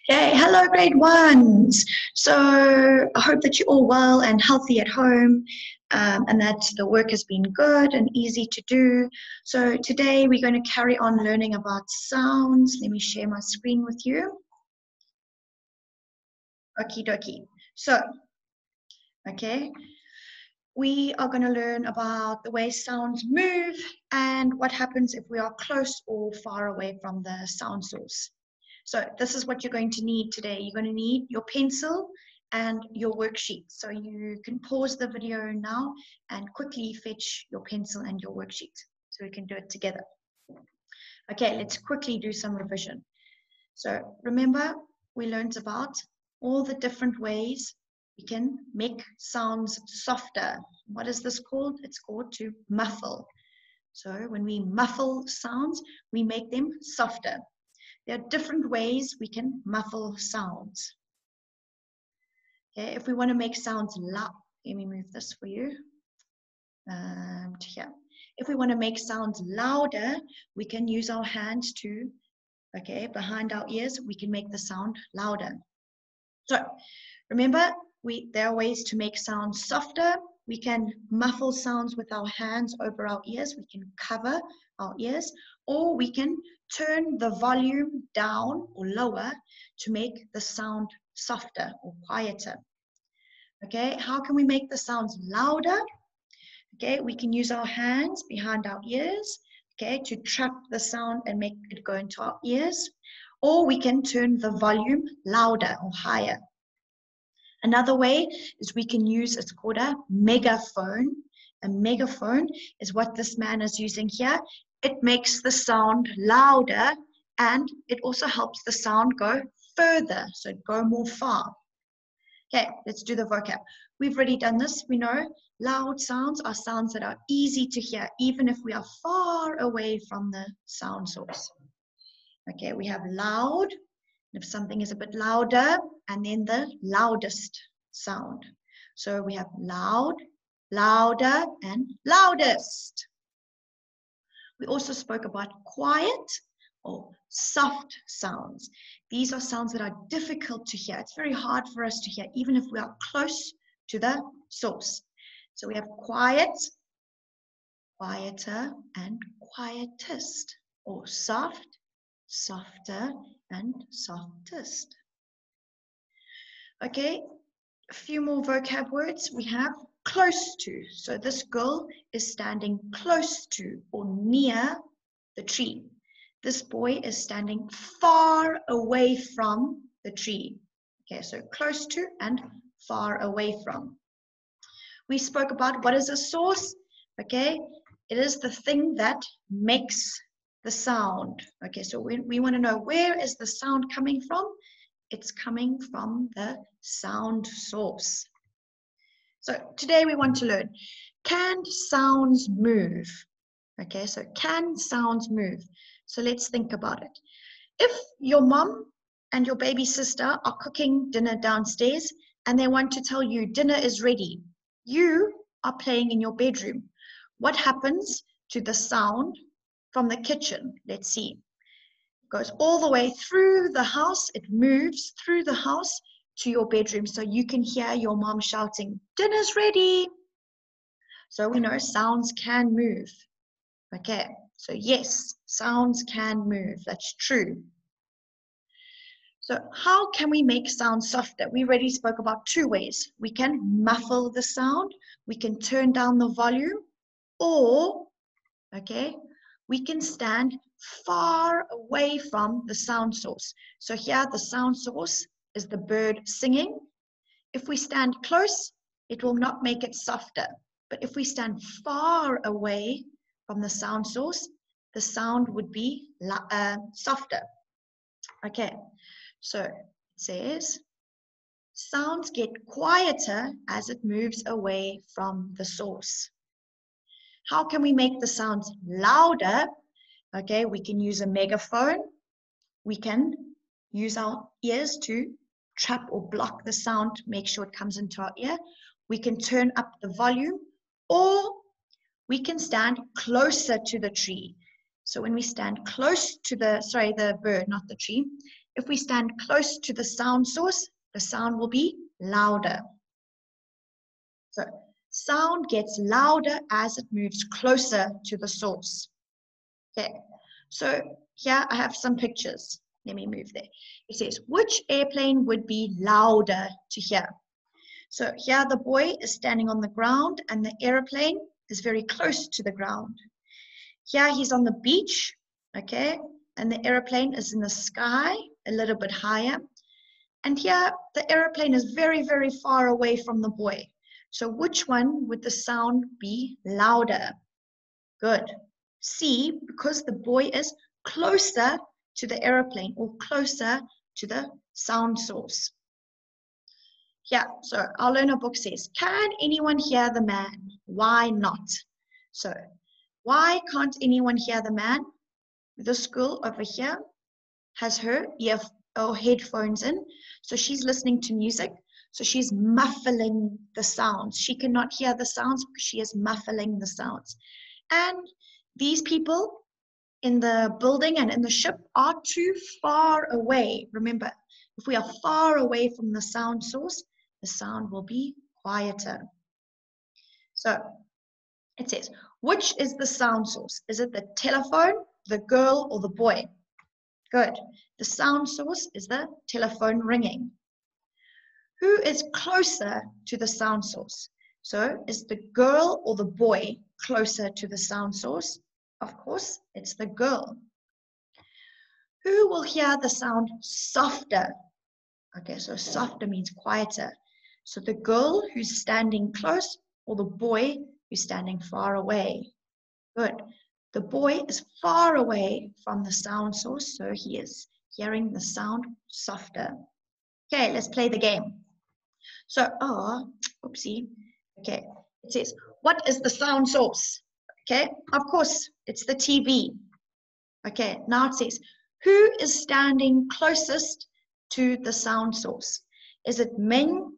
Hey, hello, grade ones. So I hope that you're all well and healthy at home, and that the work has been good and easy to do. So today we're going to carry on learning about sounds. Let me share my screen with you. Okie dokie. So, okay, we are going to learn about the way sounds move and what happens if we are close or far away from the sound source. So this is what you're going to need today. You're going to need your pencil and your worksheet. So you can pause the video now and quickly fetch your pencil and your worksheet so we can do it together. Okay, let's quickly do some revision. So remember, we learned about all the different ways we can make sounds softer. What is this called? It's called to muffle. So when we muffle sounds, we make them softer. There are different ways we can muffle sounds. Okay, if we want to make sounds loud, let me move this for you. To here. If we want to make sounds louder, we can use our hands to, okay, behind our ears, we can make the sound louder. So remember, there are ways to make sounds softer. We can muffle sounds with our hands over our ears. We can cover our ears, or we can turn the volume down or lower to make the sound softer or quieter. Okay, how can we make the sounds louder? Okay, we can use our hands behind our ears, okay, to trap the sound and make it go into our ears, or we can turn the volume louder or higher. Another way is we can use, it's called a megaphone. A megaphone is what this man is using here. It makes the sound louder and it also helps the sound go further, so it go more far. Okay, let's do the vocab. We've already done this. We know loud sounds are sounds that are easy to hear, even if we are far away from the sound source. Okay, we have loud. If something is a bit louder, and then the loudest sound. So we have loud, louder, and loudest. We also spoke about quiet or soft sounds. These are sounds that are difficult to hear. It's very hard for us to hear, even if we are close to the source. So we have quiet, quieter, and quietest, or soft, softer, and softest. Okay, a few more vocab words. We have close to. So this girl is standing close to or near the tree. This boy is standing far away from the tree. Okay, so close to and far away from. We spoke about what is a source. Okay, it is the thing that makes the sound. Okay, so we want to know, where is the sound coming from? It's coming from the sound source. So today we want to learn, can sounds move? Okay, so can sounds move? So let's think about it. If your mom and your baby sister are cooking dinner downstairs and they want to tell you dinner is ready, you are playing in your bedroom, what happens to the sound from the kitchen? Let's see. Goes all the way through the house. It moves through the house to your bedroom, so you can hear your mom shouting, dinner's ready. So we know sounds can move. Okay, so yes, sounds can move. That's true. So how can we make sound softer? We already spoke about two ways. We can muffle the sound, we can turn down the volume, or, okay, we can stand far away from the sound source. So here the sound source is the bird singing. If we stand close, it will not make it softer. But if we stand far away from the sound source, the sound would be softer. Okay, so it says, sounds get quieter as it moves away from the source. How can we make the sounds louder? Okay, we can use a megaphone. We can use our ears to trap or block the sound, make sure it comes into our ear. We can turn up the volume, or we can stand closer to the tree. So when we stand close to the bird, not the tree, If we stand close to the sound source, the sound will be louder. So sound gets louder as it moves closer to the source. Okay, so here I have some pictures. Let me move there. It says, which airplane would be louder to hear? So here the boy is standing on the ground and the airplane is very close to the ground. Here he's on the beach, okay, and the airplane is in the sky a little bit higher. And here the airplane is very, very far away from the boy. So which one would the sound be louder? Good. C, because the boy is closer to the airplane or closer to the sound source. Yeah, so our learner book says, can anyone hear the man? Why not? So, why can't anyone hear the man? This girl over here has her headphones in, so she's listening to music. So she's muffling the sounds. She cannot hear the sounds because she is muffling the sounds. And these people in the building and in the ship are too far away. Remember, if we are far away from the sound source, the sound will be quieter. So it says, which is the sound source? Is it the telephone, the girl, or the boy? Good. The sound source is the telephone ringing. Who is closer to the sound source? So is the girl or the boy closer to the sound source? Of course, it's the girl. Who will hear the sound softer? Okay, so softer means quieter. So the girl who's standing close or the boy who's standing far away? Good. The boy is far away from the sound source, so he is hearing the sound softer. Okay, let's play the game. So, oopsie. Okay, it says, what is the sound source? Okay, of course, it's the TV. Okay, now it says, who is standing closest to the sound source? Is it Ming?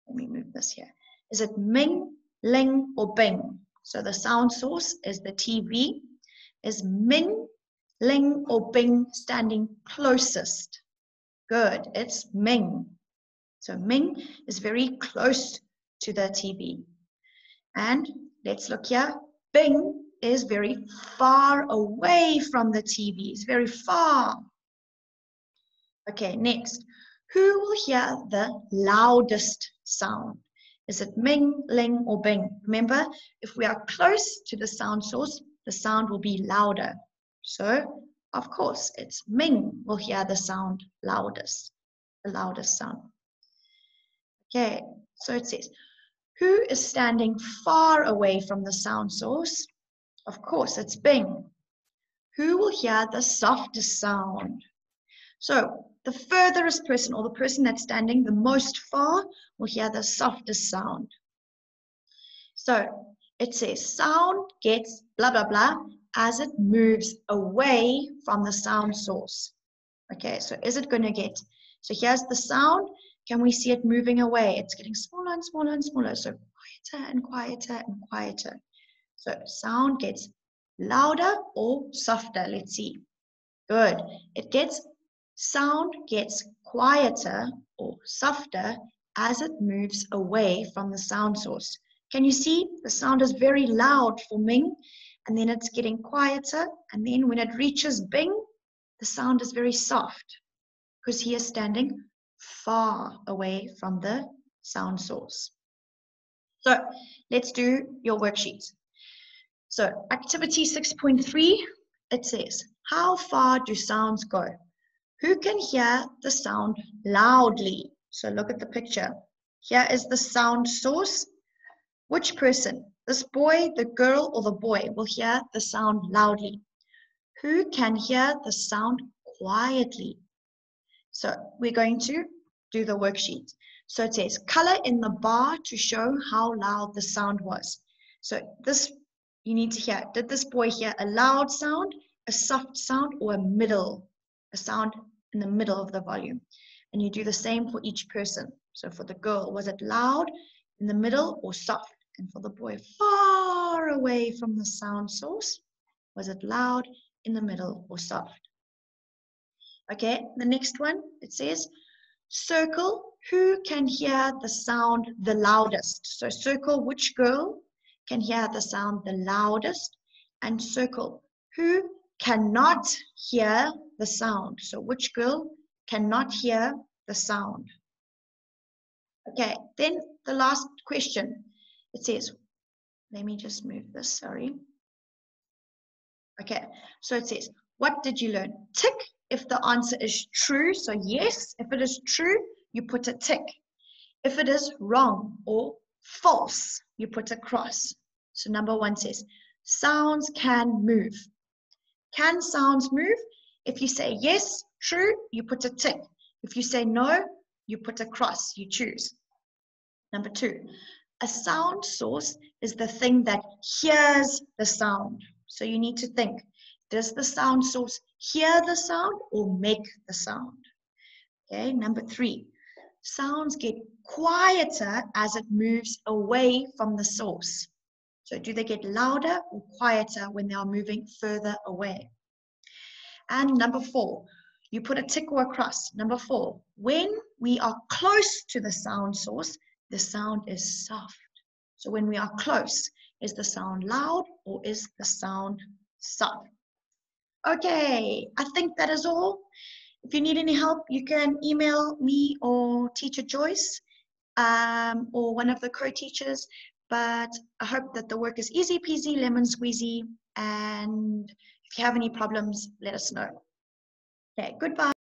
Let me move this here. Is it Ming, Ling, or Bing? So the sound source is the TV. Is Ming, Ling, or Bing standing closest? Good, it's Ming. So Ming is very close to the TV. And let's look here. Bing is very far away from the TV. It's very far. Okay, next. Who will hear the loudest sound? Is it Ming, Ling, or Bing? Remember, if we are close to the sound source, the sound will be louder. So, of course, it's Ming will hear the sound loudest, the loudest sound. Okay, so it says, who is standing far away from the sound source? Of course, it's Bing. Who will hear the softest sound? So the furthest person or the person that's standing the most far will hear the softest sound. So it says sound gets blah, blah, blah as it moves away from the sound source. Okay, so is it going to get, so here's the sound. Can we see it moving away? It's getting smaller and smaller and smaller. So quieter and quieter and quieter. So sound gets louder or softer. Let's see. Good. Sound gets quieter or softer as it moves away from the sound source. Can you see? The sound is very loud for Ming, and then it's getting quieter. And then when it reaches Bing, the sound is very soft because he is standing far away from the sound source. So let's do your worksheets. So activity 6.3, it says, how far do sounds go? Who can hear the sound loudly? So look at the picture. Here is the sound source. Which person, this boy, the girl, or the boy, will hear the sound loudly? Who can hear the sound quietly? So we're going to do the worksheet. So it says, color in the bar to show how loud the sound was. So this, you need to hear, did this boy hear a loud sound, a soft sound, or a sound in the middle of the volume? And you do the same for each person. So for the girl, was it loud, in the middle, or soft? And for the boy, far away from the sound source, was it loud, in the middle, or soft? Okay, the next one, it says, circle who can hear the sound the loudest. So circle which girl can hear the sound the loudest, and circle who cannot hear the sound. So which girl cannot hear the sound. Okay, then the last question, it says, let me just move this, sorry. Okay, so it says, what did you learn? Tick if the answer is true. So yes, if it is true, you put a tick. If it is wrong or false, you put a cross. So number 1 says, sounds can move. Can sounds move? If you say yes, true, you put a tick. If you say no, you put a cross, you choose. Number 2, a sound source is the thing that hears the sound. So you need to think, does the sound source hear the sound or make the sound? Okay, number 3, sounds get quieter as it moves away from the source. So do they get louder or quieter when they are moving further away? And number 4, you put a tick or a cross. Number 4, when we are close to the sound source, the sound is soft. So when we are close, is the sound loud or is the sound soft? Okay, I think that is all. If you need any help, you can email me or Teacher Joyce or one of the co-teachers. But I hope that the work is easy peasy, lemon squeezy. And if you have any problems, let us know. Okay, goodbye.